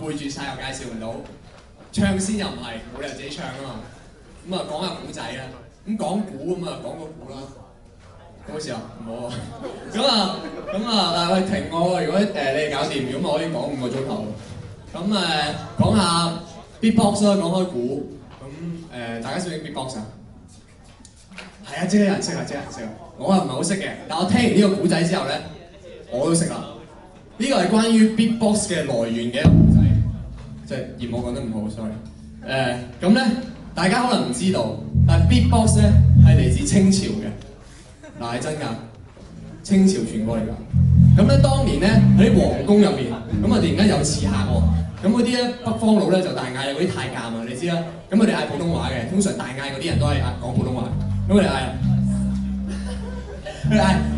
背住晒又介紹唔到，唱先又唔係，冇理由自己唱啊嘛。咁啊講下古仔啦，咁講古咁啊講個古啦。好似啊，唔好啊。但喂停我，如果你哋搞掂，如果我可以講5個鐘頭。咁講下 beatbox 啦，講開鼓。咁大家識唔識 beatbox 啊？係啊，即係有人識啊，即係有人識啊。我又唔係好識嘅，但我聽完呢個古仔之後咧，我都識啦。呢個係關於 beatbox 嘅來源嘅一個古仔，即係嫌我講得唔好 ，sorry。咁咧，大家可能唔知道，但係 beatbox 咧係嚟自清朝嘅。嗱係真㗎，清朝傳過嚟㗎。咁咧當年咧喺啲皇宮入邊，咁啊突然間有刺客喎。咁嗰啲咧北方佬咧就大嗌嗰啲太監啊，你知啦。咁佢哋嗌普通話嘅，通常大嗌嗰啲人都係講普通話。咁佢哋嗌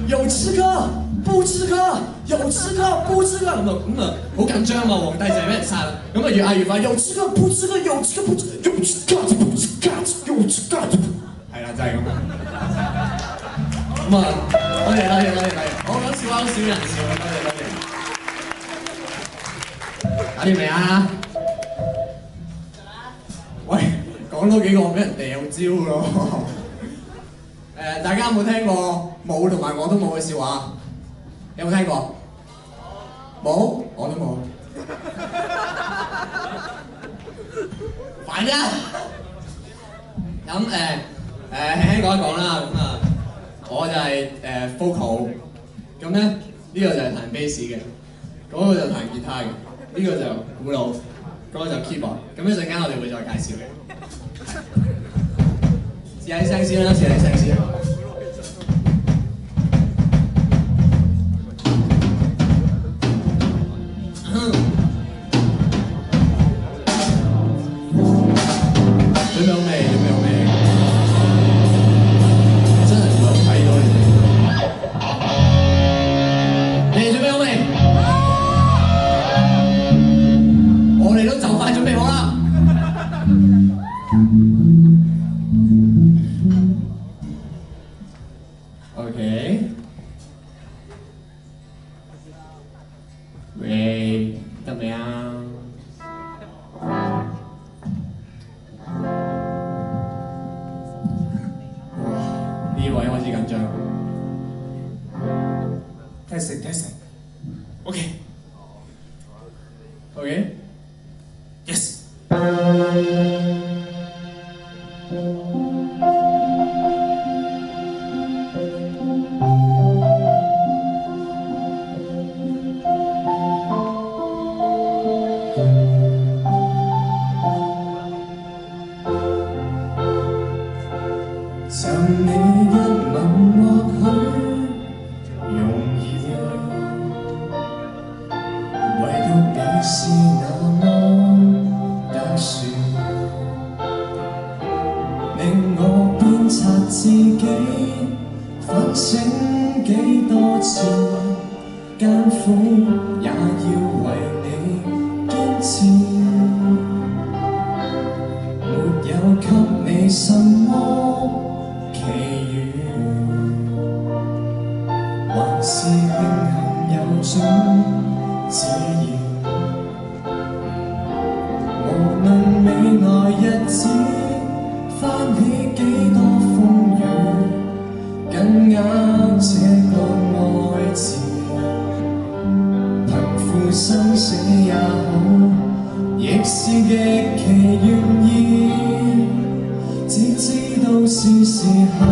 有刺客，不刺客，有刺客，不刺客。咁啊好緊張啊，皇帝就係俾人殺啦。咁啊越嗌越快，有刺客，不刺客，有刺客，不刺客，有刺客，不刺客，有刺客。係啦，就係咁啦。咁啊，多謝。我講笑話好少人笑啊，多謝。搞掂未啊？喂，講多幾個俾人掉招咯。大家有冇聽過冇同埋我都冇嘅笑話？有冇聽過？冇，我都冇。煩啫。咁輕輕講一講啦，咁啊。我就係vocal， 咁咧呢個就係彈 bass 嘅，嗰個就彈吉他嘅，呢個就鼓佬，嗰個就 keyboard。咁一陣間我哋會再介紹嘅。試下啲聲先啦，試下啲聲先。準備好未？喂，得未啊？呢位開始緊張。Testing。OK。Yes。就你一吻或許容易，唯獨你是那麼特殊，令我鞭策自己反省幾多次，艱苦也要為你堅持，沒有給你什麼奇遇，還是慶幸有種自然。無論未來日子翻起幾多風雨，緊握這個愛字，貧富生死也好，亦是極其願意。只知道是時候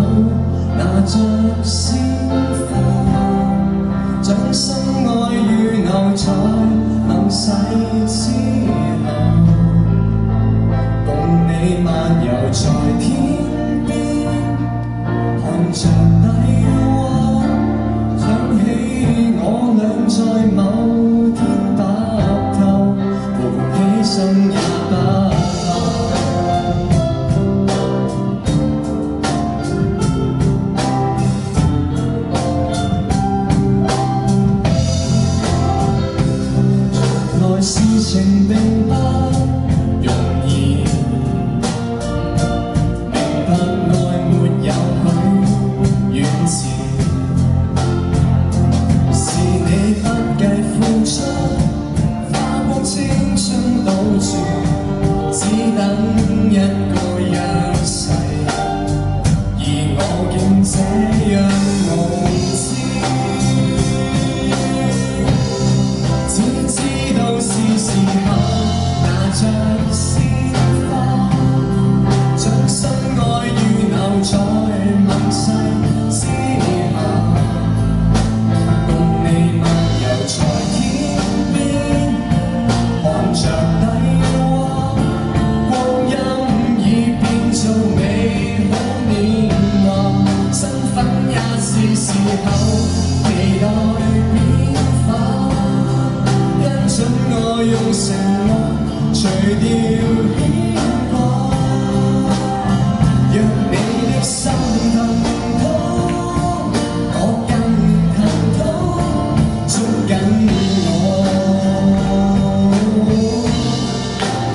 拿着鮮花，將心愛預留在臨逝之後，共你漫遊在天邊，看着低洼，想起我倆在某天白頭，無犧牲也不事情並不容易，明白愛沒有許願詞，是你不計付出，花光青春等一個約誓，而我竟這樣無知，只知道是時候拿着鮮花，將心愛預留在盟誓之下，共你漫遊在天邊，看着低洼，光陰已變做美好年華，身份也是時候期待變化，因准我用承諾除掉牽掛，讓你的心疼痛，我更疼痛，捉緊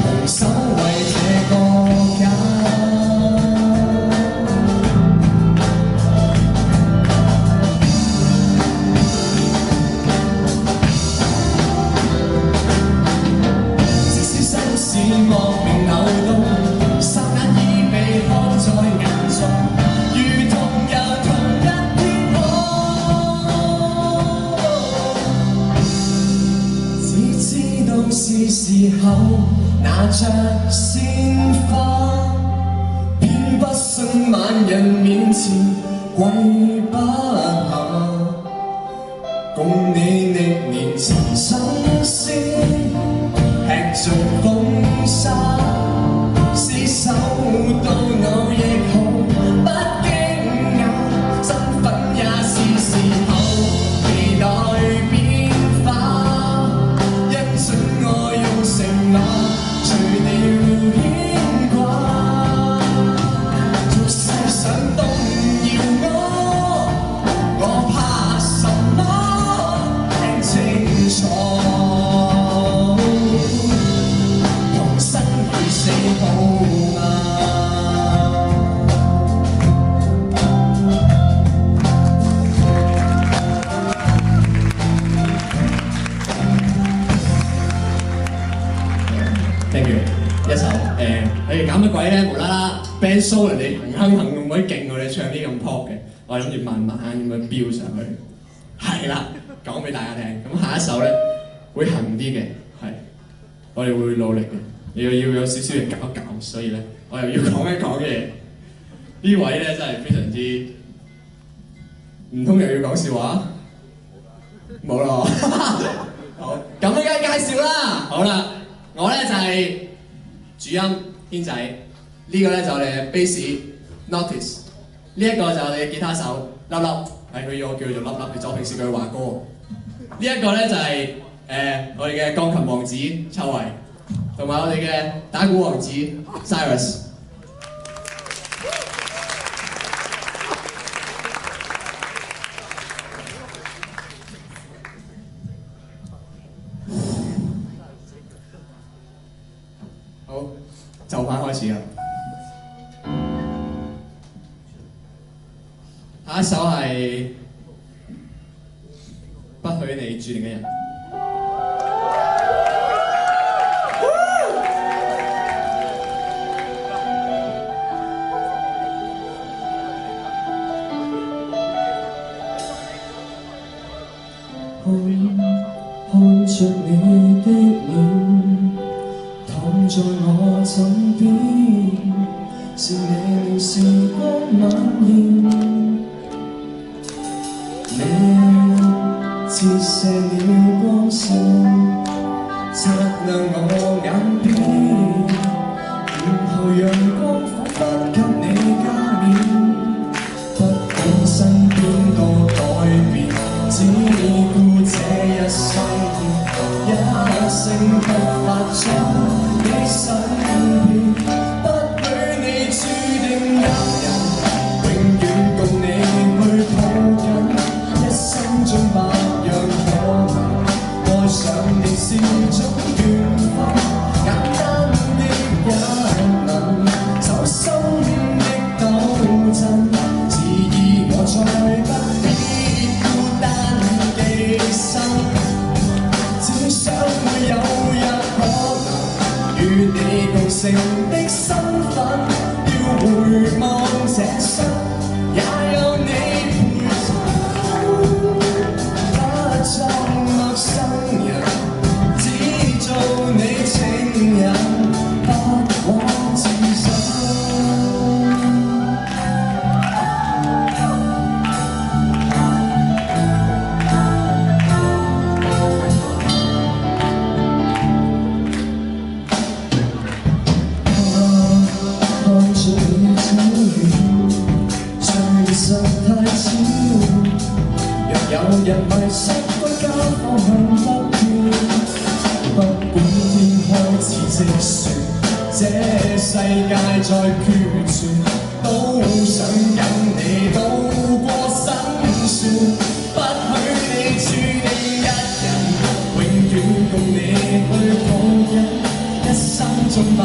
同守為這個家。即使心事莫名流動，霎眼已被看在眼中，如同遊同一天空。只知道是時候拿着鮮花，偏不信萬人面前跪不下，共你歷年前生死，吃盡風沙，廝守到老亦毫不驚訝，身份也是時候期待變化，因准我用承諾除掉牽掛，俗世想動搖我怕什麼？聽清楚，同生與死好嗎？Thank you，一首你哋搞乜鬼咧？無啦啦 band show 人哋哼咁鬼勁，我哋唱啲咁 pop 嘅，我哋諗住慢慢咁樣飆上去。係啦，講俾大家聽。咁下一首咧會行啲嘅，係我哋會努力嘅。你要有少少嘢搞一搞，所以咧我又要講一講嘅。呢位咧真係非常之，唔通又要講笑話？冇咯。好，咁梗係介紹啦。好啦，我咧就係主音軒仔，呢個咧就我哋嘅 bass Notice， 呢一個就我哋嘅吉他手粒粒，係佢要我叫佢做粒粒，其實我平時叫佢華哥。呢一個咧就係我哋嘅鋼琴王子秋維，同埋我哋嘅打鼓王子 Cyrus。好，就快開始啦。下一首係不許你注定嘅人。看着你的臉，躺在我枕邊，是你令時光蔓延。你折射了光線，擦亮我眼邊，午後陽光彷彿給你加冕。不管身邊多改變，只顧這一生一聲不發出你身邊，不許你注定有人，永遠共你去抱緊，一生中百樣可能，愛上你是種緣分，簡單的一吻，就心的鬥爭，自意我再不必孤單寄生。只想會有日可能與你你共成的身份，要回望這生，也有你陪襯。不作陌生人，只做你情人，不枉此生。有人迷失歸家方向不變，不管天開始積雪，這世界再決絕，都想跟你渡過辛酸。不許你注定一人，永遠共你去抱緊，一生中百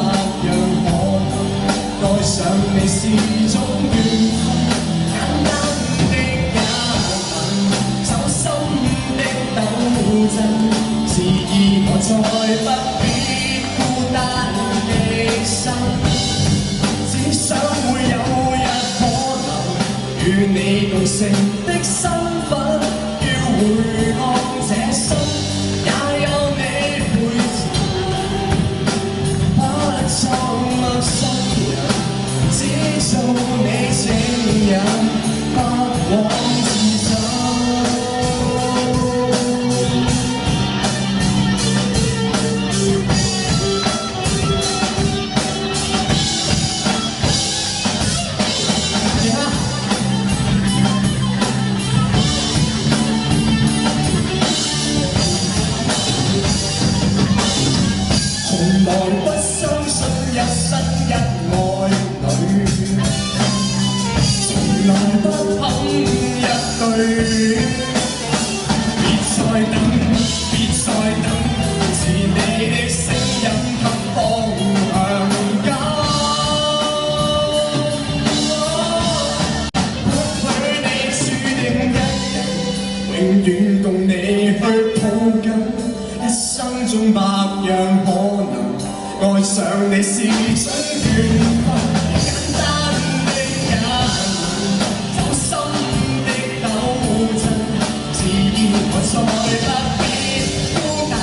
樣可能，愛上你是種緣分。簡單自意我再不必孤單寄生，只想會有日可能與你共成的身份，要回望這生，也有你陪襯。不作陌生人，只做你情人，不枉此生。從來不相信一生一愛侶，從來不肯一對。別再等，別再等，是你的聲音給方向感。不許你注定一人，永遠共你去抱緊，一生中百樣可能。愛上你是種緣分，簡單的也能走心的糾纏，自然我再不必孤單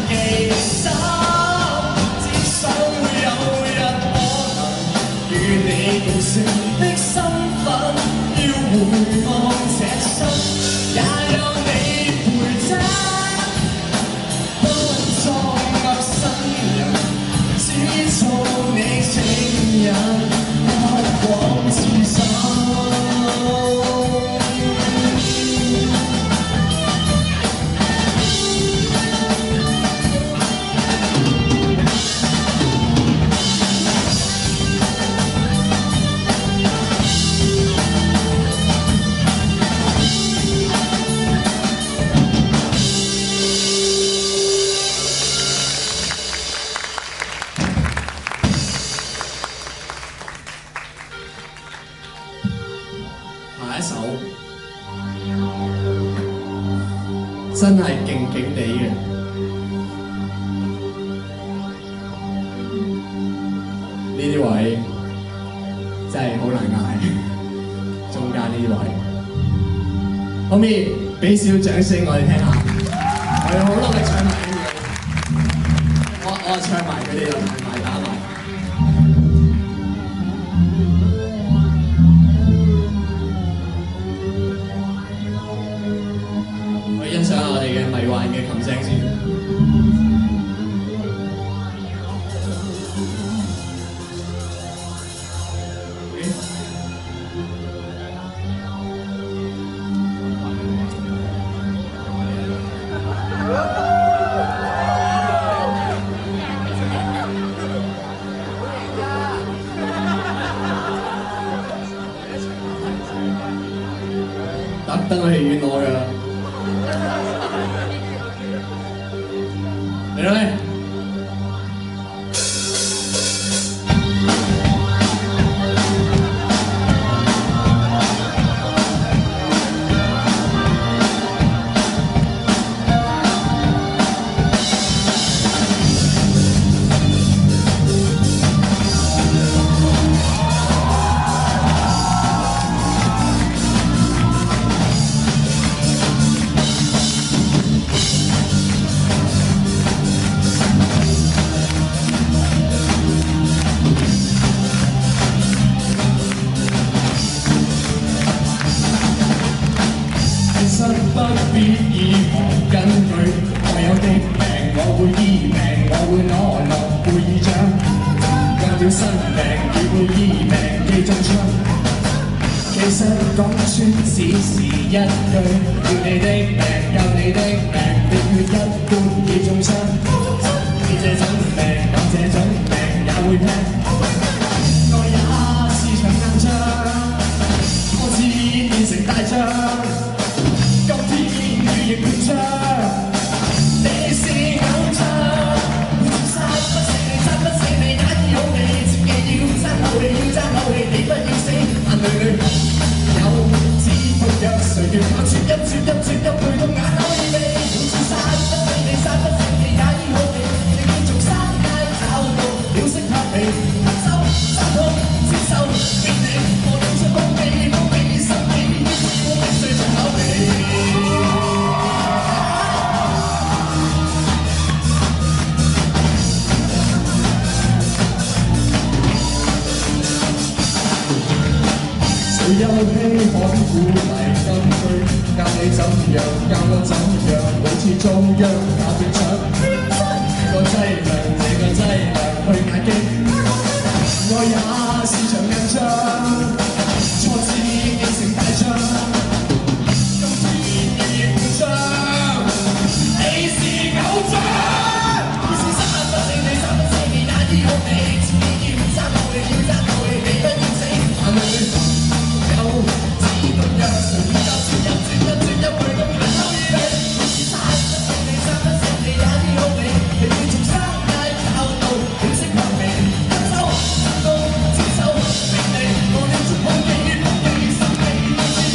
寄生，只想會有日可能與你共成的身份，要回望這生，也有你陪襯。不作陌生人，只做你情人，不枉此生。下一首真係勁勁地嘅，呢啲位真係好難捱，中間呢啲位，可唔可以俾少掌聲我哋聽下？我哋好努力唱埋呢啲，我唱埋佢哋又彈埋打埋。欣賞下我哋嘅迷幻嘅琴聲先。特登去戲院攞㗎。嚟啦！諾貝爾獎，為了生命要醫命記中槍。其實講穿只是一句，要你的命，救你的命，你血一般已中槍。你這種命，我這種命也會拼，愛也是場硬仗，我自變成大將，今天羽翼滿張，你是偶像，殺不死你，殺不死你，也醫好你，切記要爭口氣，要爭口氣，你不要死，眼淚裏有止痛藥，誰叫我啜泣啜泣啜泣去到眼口耳鼻，殺不死你，殺不死你，也醫好你，你要從山街找到了適合你，收殺痛接受命令，我用出武器，武器生氣，我必須出口氣。誰有希望鼓勵根據，教你怎樣，教我怎樣，好似中央打斷腸，這個劑量，這個劑量去壓擊，愛也是場硬仗，挫折變成大將，今天羽翼滿張，你是偶像，你是殺不死你，殺不死你，也醫好你，自己要爭口氣，要爭口氣，你不要死，眼淚有止痛藥，誰要教啜泣啜泣啜泣去到眼口耳鼻，殺不死你，殺不死你，也醫好你，你要從山街找到了適合你，一手殺到接受命令，我要出武器，武器生氣，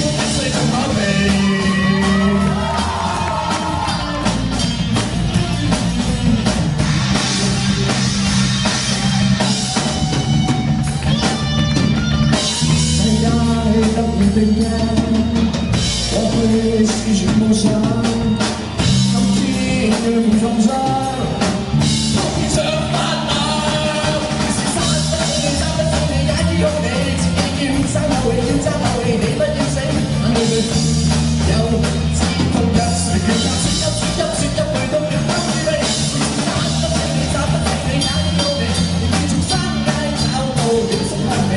我必須出口氣。世界突然定鏡，過去是全夢想，今天要負創傷，碰上萬難。你是殺不死你，殺不死你，也醫好你，自己要爭口氣，要爭口氣，你不要死，眼淚裏有止痛藥，誰叫教啜泣啜泣啜泣去到眼口耳鼻，殺不死你，殺不死你，也醫好你，你要從山街找到了適合你。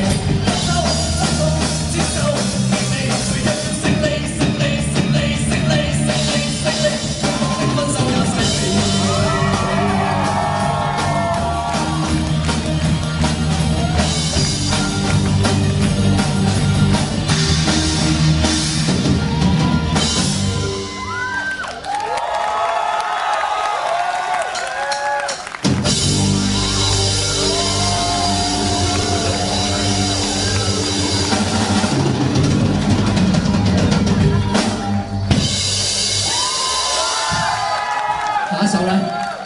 下一首咧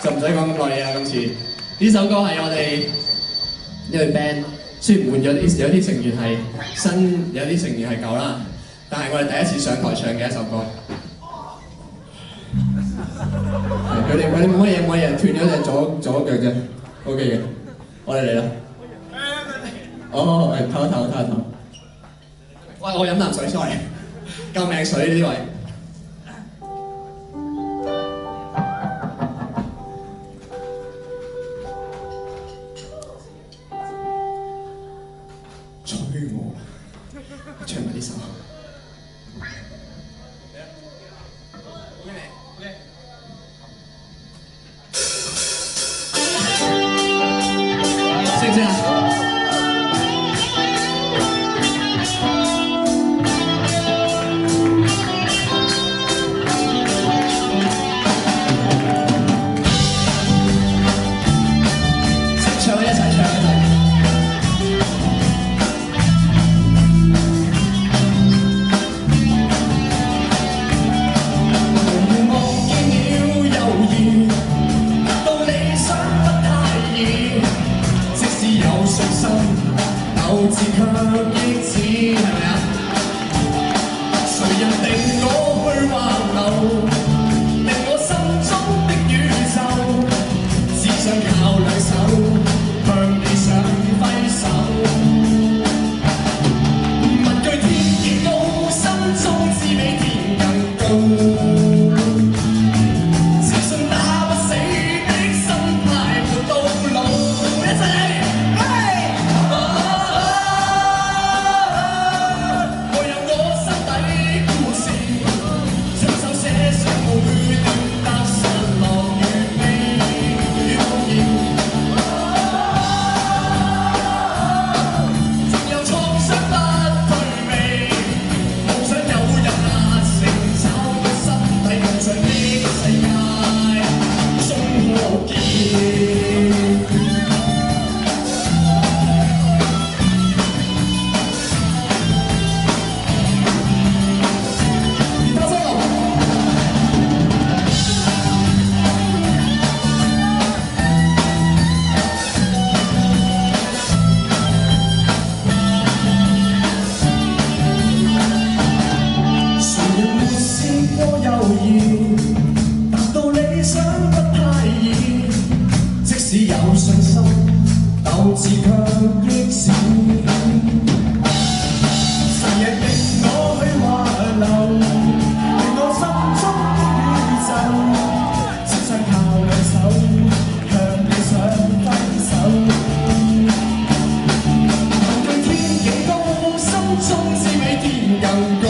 就唔使講咁耐嘢啦，今次呢首歌係我哋呢隊 band，雖然換咗啲，有啲成員係新，有啲成員係舊啦，但係我哋第一次上台唱嘅一首歌。佢哋冇乜嘢，斷咗隻左腳啫 ，OK 嘅，我哋嚟啦。哦，唞一唞。喂，我飲啖水 ，sorry， 救命水呢位。催我，唱埋呢首。識唔識啊？識唱一齊唱一齊。自強亦似係咪啊？誰人定我去橫流，令我心中的宇宙，只想靠兩手向理想揮手。問句天幾高，心中知比天更高。自信打不死的心態活到。有信心，鬥志卻益少。成日令我去滑流，令我心中的宇宙，只想靠兩手向理想揮手。無論天幾高，心中只比天更高。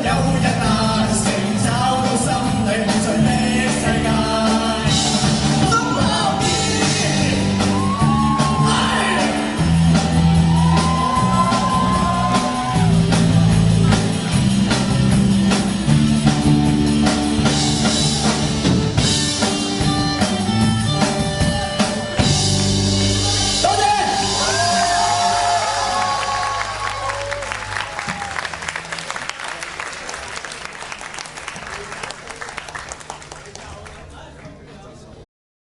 有人